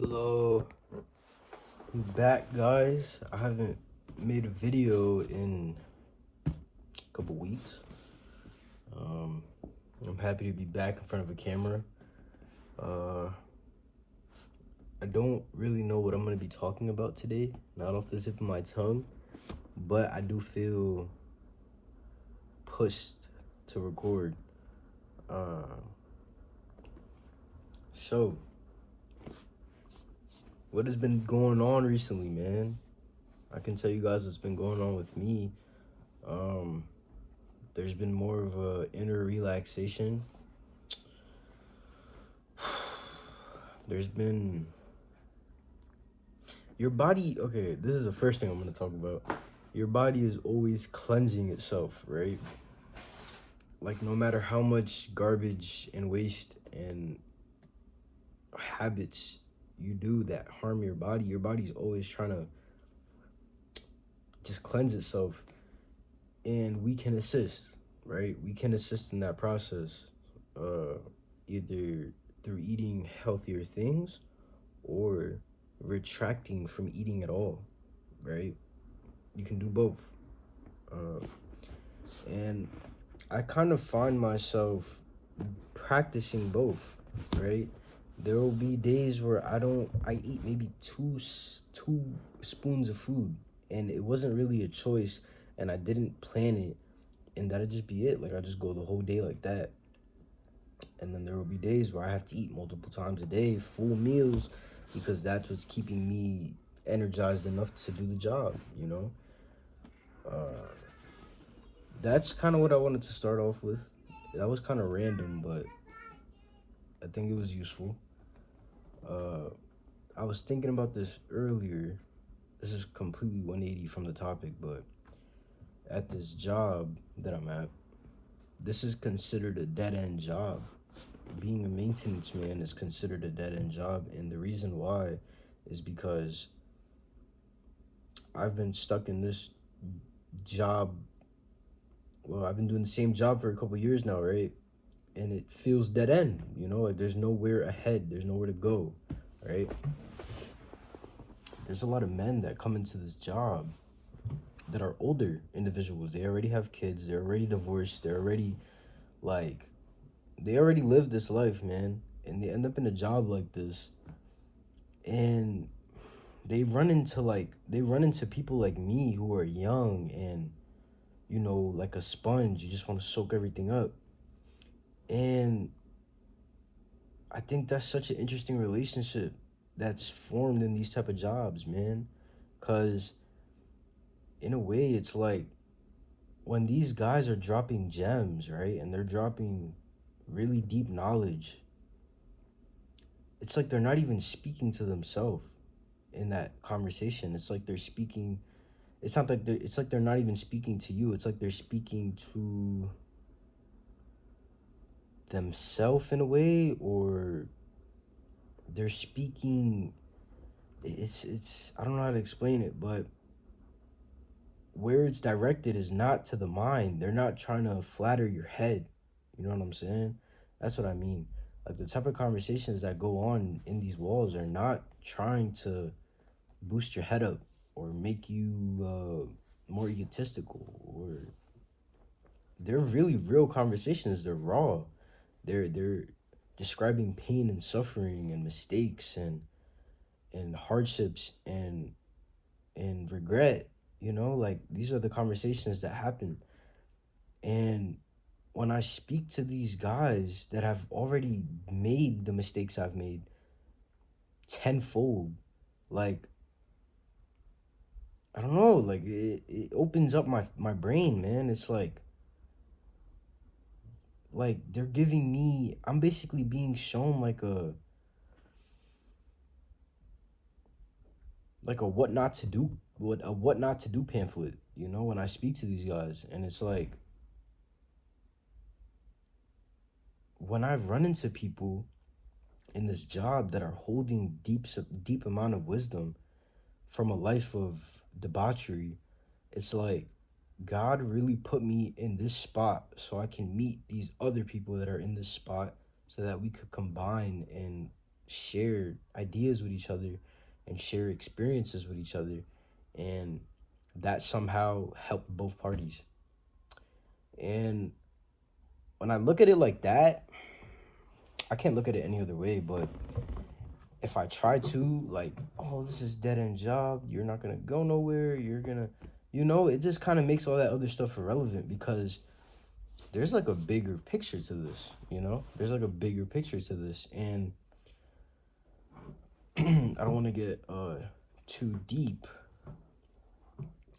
Hello, I'm back, guys. I haven't made a video in a couple weeks. I'm happy to be back in front of a camera. I don't really know what I'm gonna be talking about today, not off the tip of my tongue, but I do feel pushed to record. So, what has been going on recently, man? I can tell you guys what's been going on with me. There's been more of a inner relaxation. There's been your body. Okay, this is the first thing I'm gonna talk about. Your body is always cleansing itself, right? Like, no matter how much garbage and waste and habits you do that harm your body's always trying to just cleanse itself. And we can assist, right? We can assist in that process, either through eating healthier things or retracting from eating at all, right? You can do both. And I kind of find myself practicing both, right? There will be days where I eat maybe two spoons of food, and it wasn't really a choice, and I didn't plan it, and that'll just be it. Like, I just go the whole day like that. And then there will be days where I have to eat multiple times a day, full meals, because that's what's keeping me energized enough to do the job, you know? That's kind of what I wanted to start off with. That was kind of random, but I think it was useful. I was thinking about this earlier. This is completely 180 from the topic, but at this job that I'm at, this is considered a dead-end job. Being a maintenance man is considered a dead-end job, and the reason why is because I've been stuck in this job. Well, I've been doing the same job for a couple years now, right? And it feels dead end, like there's nowhere ahead, there's nowhere to go, right? There's a lot of men that come into this job that are older individuals. They already have kids, they're already divorced, they already lived this life, man, and they end up in a job like this, and they run into people like me who are young and like a sponge. You just want to soak everything up. And I think that's such an interesting relationship that's formed in these type of jobs, man. Cause in a way, it's like when these guys are dropping gems, right? And they're dropping really deep knowledge, it's like they're not even speaking to themselves in that conversation. It's like they're speaking, it's like they're not even speaking to you. It's like they're speaking to themselves in a way, or they're speaking, it's I don't know how to explain it, but where it's directed is not to the mind. They're not trying to flatter your head. You know what I'm saying? That's what I mean. Like, the type of conversations that go on in these walls are not trying to boost your head up or make you more egotistical, or they're really real conversations. They're raw. They're describing pain and suffering and mistakes and hardships and regret. Like, these are the conversations that happen. And when I speak to these guys that have already made the mistakes I've made tenfold, like, I don't know, like, it opens up my brain, man. It's like they're giving me, I'm basically being shown like a what not to do, what not to do pamphlet, when I speak to these guys. And it's like, when I run into people in this job that are holding deep amount of wisdom from a life of debauchery, it's like God really put me in this spot so I can meet these other people that are in this spot, so that we could combine and share ideas with each other and share experiences with each other, and that somehow helped both parties. And when I look at it like that, I can't look at it any other way. But if I try to, like, oh, this is dead end job, you're not gonna go nowhere, you're gonna, it just kind of makes all that other stuff irrelevant, because there's like a bigger picture to this, there's like a bigger picture to this. And I don't want to get too deep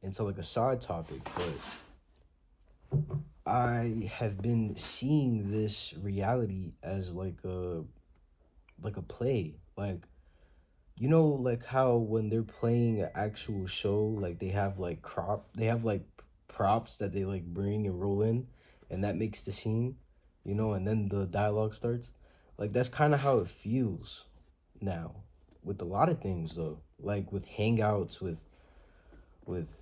into like a side topic, but I have been seeing this reality as like a play. Like, like how when they're playing an actual show, like they have like props that they like bring and roll in, and that makes the scene, and then the dialogue starts. Like, that's kind of how it feels now with a lot of things, though. Like with hangouts, with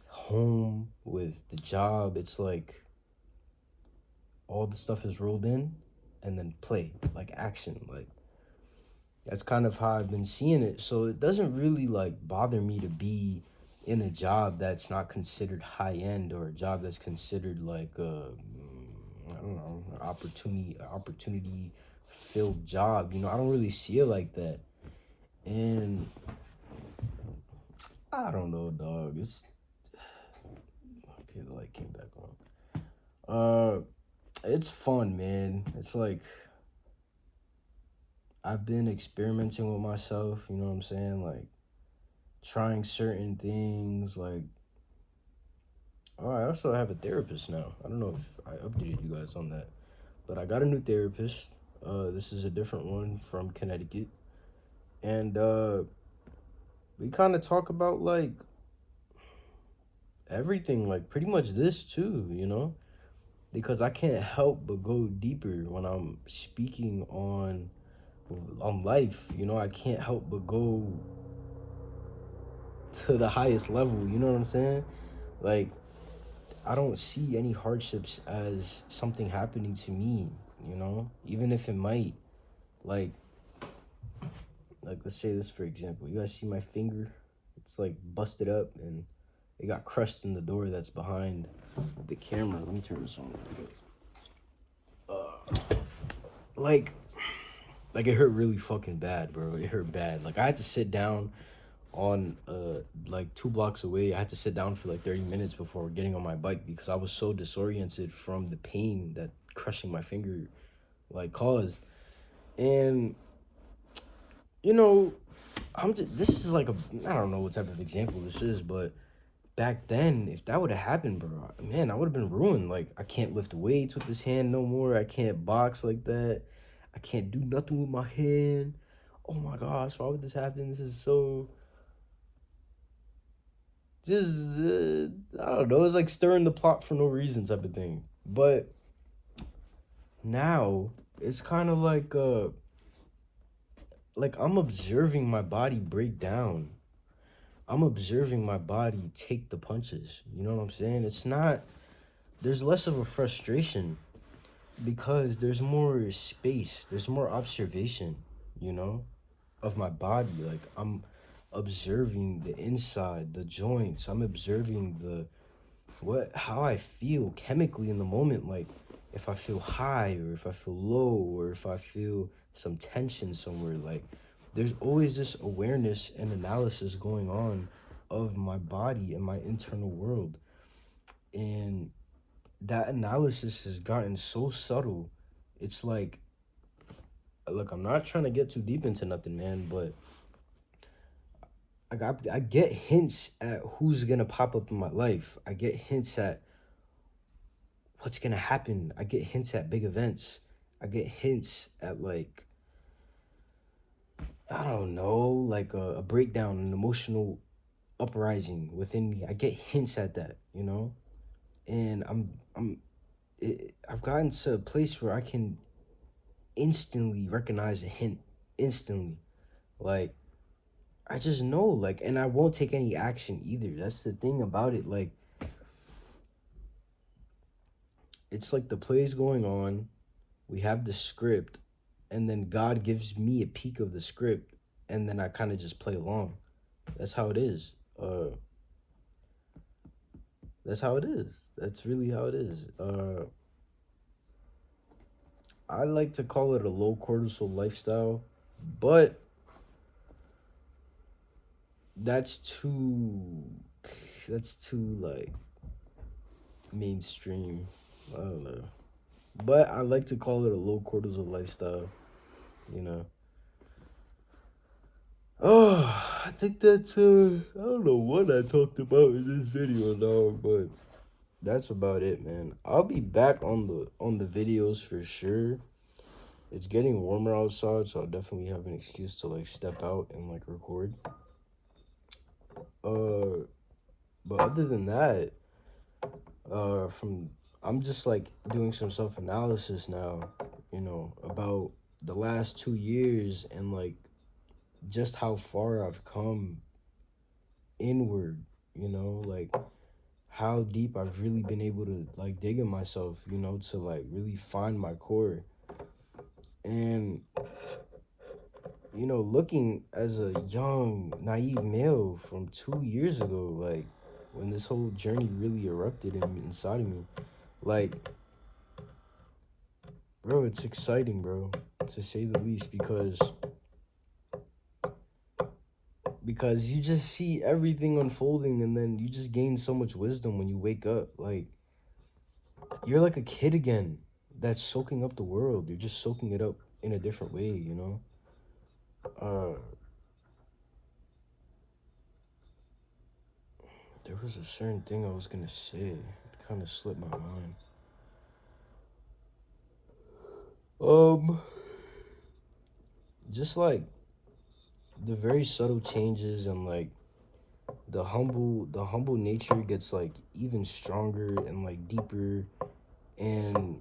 home, with the job, it's like all the stuff is rolled in and then play, like action. Like, that's kind of how I've been seeing it. So it doesn't really like bother me to be in a job that's not considered high end, or a job that's considered like I don't know, opportunity filled job. I don't really see it like that. And I don't know, dog. It's okay, the light came back on. It's fun, man. It's like I've been experimenting with myself, you know what I'm saying? Like trying certain things. Like, oh, I also have a therapist now. I don't know if I updated you guys on that, but I got a new therapist. This is a different one from Connecticut. And we kind of talk about like everything, like pretty much this too, because I can't help but go deeper when I'm speaking on life. I can't help but go to the highest level, you know what I'm saying? Like, I don't see any hardships as something happening to me, even if it might. Like let's say this for example. You guys see my finger? It's like busted up and it got crushed in the door that's behind the camera. Let me turn this on. Like it hurt really fucking bad, bro. It hurt bad. Like, I had to sit down on like 2 blocks away. I had to sit down for like 30 minutes before getting on my bike, because I was so disoriented from the pain that crushing my finger like caused. And this is like I don't know what type of example this is, but back then, if that would have happened, bro, man, I would have been ruined. Like, I can't lift weights with this hand no more. I can't box like that. I can't do nothing with my hand. Oh my gosh, why would this happen? This is so just I don't know. It's like stirring the plot for no reason type of thing. But now it's kind of like I'm observing my body break down. I'm observing my body take the punches. You know what I'm saying? It's not, there's less of a frustration because there's more space, there's more observation, of my body. Like, I'm observing the inside, the joints. I'm observing how I feel chemically in the moment. Like, if I feel high or if I feel low or if I feel some tension somewhere. Like, there's always this awareness and analysis going on of my body and my internal world. And that analysis has gotten so subtle. It's like, look, I'm not trying to get too deep into nothing, man, but I get hints at who's gonna pop up in my life. I get hints at what's gonna happen. I get hints at big events. I get hints at like, I don't know, like a breakdown, an emotional uprising within me. I get hints at that, and I've gotten to a place where I can instantly recognize a hint, instantly. Like, I just know, like, and I won't take any action either. That's the thing about it. Like, it's like the play's going on. We have the script. and then God gives me a peek of the script, and then I kind of just play along. That's how it is. That's how it is. That's really how it is. I like to call it a low cortisol lifestyle, but that's too that's too like mainstream. I don't know. But I like to call it a low cortisol lifestyle, you know. Oh, I think that's I don't know what I talked about in this video now, but that's about it, man. I'll be back on the videos for sure. It's getting warmer outside, so I'll definitely have an excuse to like step out and like record. Uh but other than that, from I'm just like doing some self-analysis now, about the last 2 years and like just how far I've come inward, like how deep I've really been able to like dig in myself, to like really find my core. And looking as a young, naive male from 2 years ago, like when this whole journey really erupted inside of me, like, bro, it's exciting, bro, to say the least, because you just see everything unfolding, and then you just gain so much wisdom when you wake up. Like, you're like a kid again that's soaking up the world. You're just soaking it up in a different way, uh there was a certain thing I was gonna say. It kind of slipped my mind. um just like the very subtle changes, and like the humble nature gets like even stronger and like deeper, and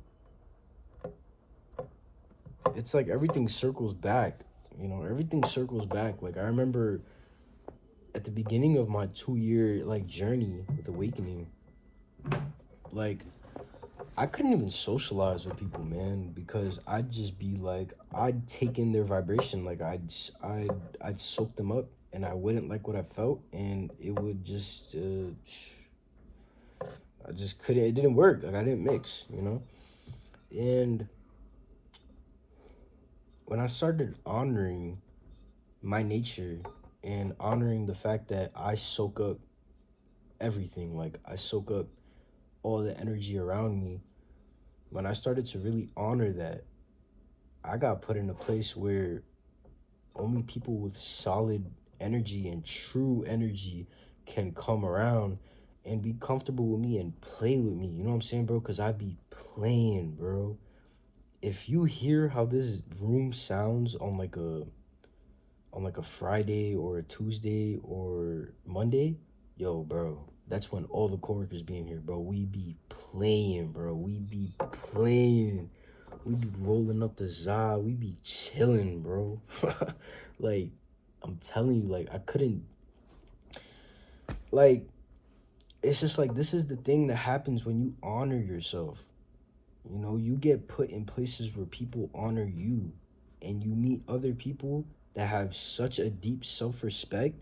it's like everything circles back. Everything circles back. Like, I remember at the beginning of my 2 year like journey with awakening, like, I couldn't even socialize with people, man, because I'd just be like, I'd take in their vibration, like I'd soak them up, and I wouldn't like what I felt, and it would just I just couldn't. It didn't work. Like, I didn't mix. And when I started honoring my nature and honoring the fact that I soak up everything, like I soak up all the energy around me, when I started to really honor that, I got put in a place where only people with solid energy and true energy can come around and be comfortable with me and play with me. You know what I'm saying, bro? Because I be playing, bro. If you hear how this room sounds on like a Friday or a Tuesday or Monday, yo, bro, that's when all the coworkers be in here, bro. We be playing, bro. We be playing. We be rolling up the za. We be chilling, bro. Like, I'm telling you, like, I couldn't, like, it's just like, this is the thing that happens when you honor yourself. You get put in places where people honor you, and you meet other people that have such a deep self-respect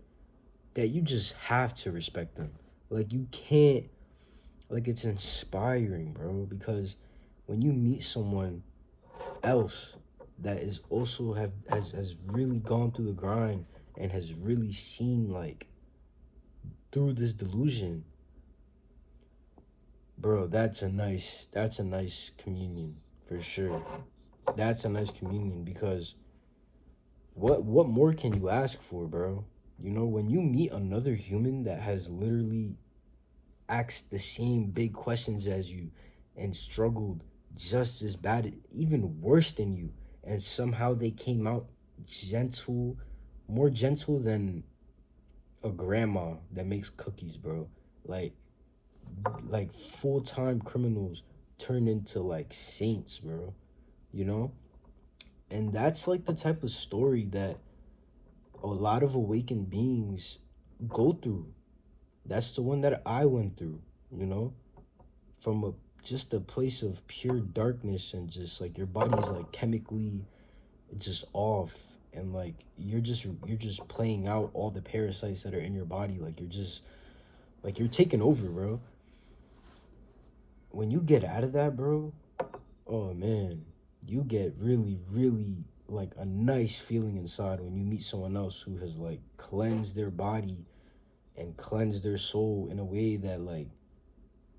that you just have to respect them. Like, you can't, like, it's inspiring, bro, because when you meet someone else that is also has really gone through the grind and has really seen like through this delusion, bro, that's a nice communion for sure. That's a nice communion, because what more can you ask for, bro? When you meet another human that has literally asked the same big questions as you and struggled just as bad, even worse than you, and somehow they came out gentle, more gentle than a grandma that makes cookies, bro. Like like full-time criminals turn into like saints, bro. You know? And that's like the type of story that a lot of awakened beings go through. That's the one that I went through, you know? From just a place of pure darkness, and just like your body's like chemically it's just off, and like you're just playing out all the parasites that are in your body. Like you're just like you're taking over, bro. When you get out of that, bro, oh man, you get really, really like a nice feeling inside when you meet someone else who has like cleansed their body and cleansed their soul in a way that like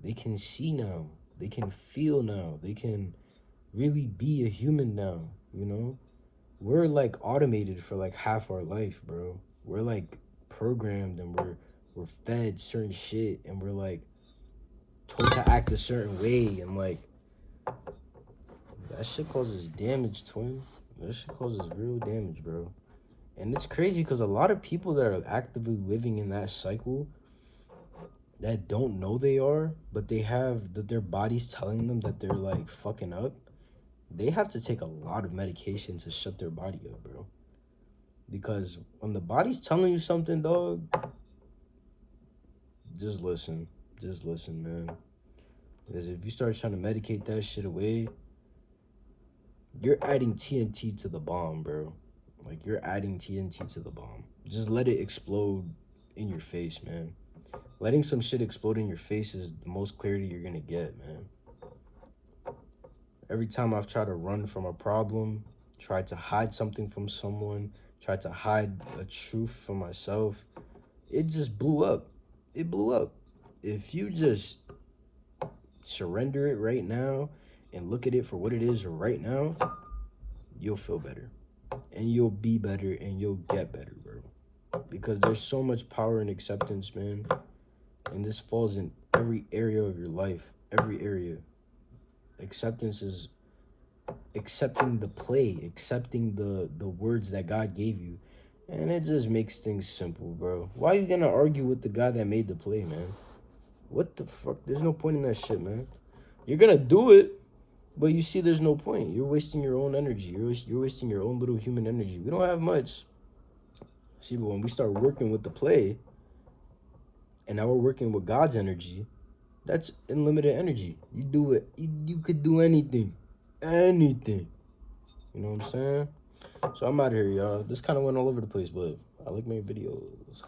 they can see now, they can feel now, they can really be a human now, you know? We're like automated for like half our life, bro. We're like programmed and we're fed certain shit and we're like told to act a certain way and like that shit causes damage, twin. That shit causes real damage, bro. And it's crazy because a lot of people that are actively living in that cycle that don't know they are, but they have that their body's telling them that they're like fucking up, they have to take a lot of medication to shut their body up, bro. Because when the body's telling you something, dog, just listen. Just listen, man. Because if you start trying to medicate that shit away, you're adding TNT to the bomb, bro. Like you're adding TNT to the bomb. Just let it explode in your face, man. Letting some shit explode in your face is the most clarity you're gonna get, man. Every time I've tried to run from a problem, tried to hide something from someone, tried to hide a truth from myself, it just blew up. It blew up. If you just surrender it right now and look at it for what it is right now, you'll feel better. And you'll be better and you'll get better, bro. Because there's so much power in acceptance, man. And this falls in every area of your life. Every area. Acceptance is accepting the play, accepting the words that God gave you. And it just makes things simple, bro. Why are you gonna argue with the guy that made the play, man? What the fuck? There's no point in that shit, man. You're gonna do it, but you see there's no point. You're wasting your own energy. You're wasting your own little human energy. We don't have much. See, but when we start working with the play, and now we're working with God's energy, that's unlimited energy. You do it. You could do anything. Anything. You know what I'm saying? So I'm out of here, y'all. This kind of went all over the place, but I like making videos.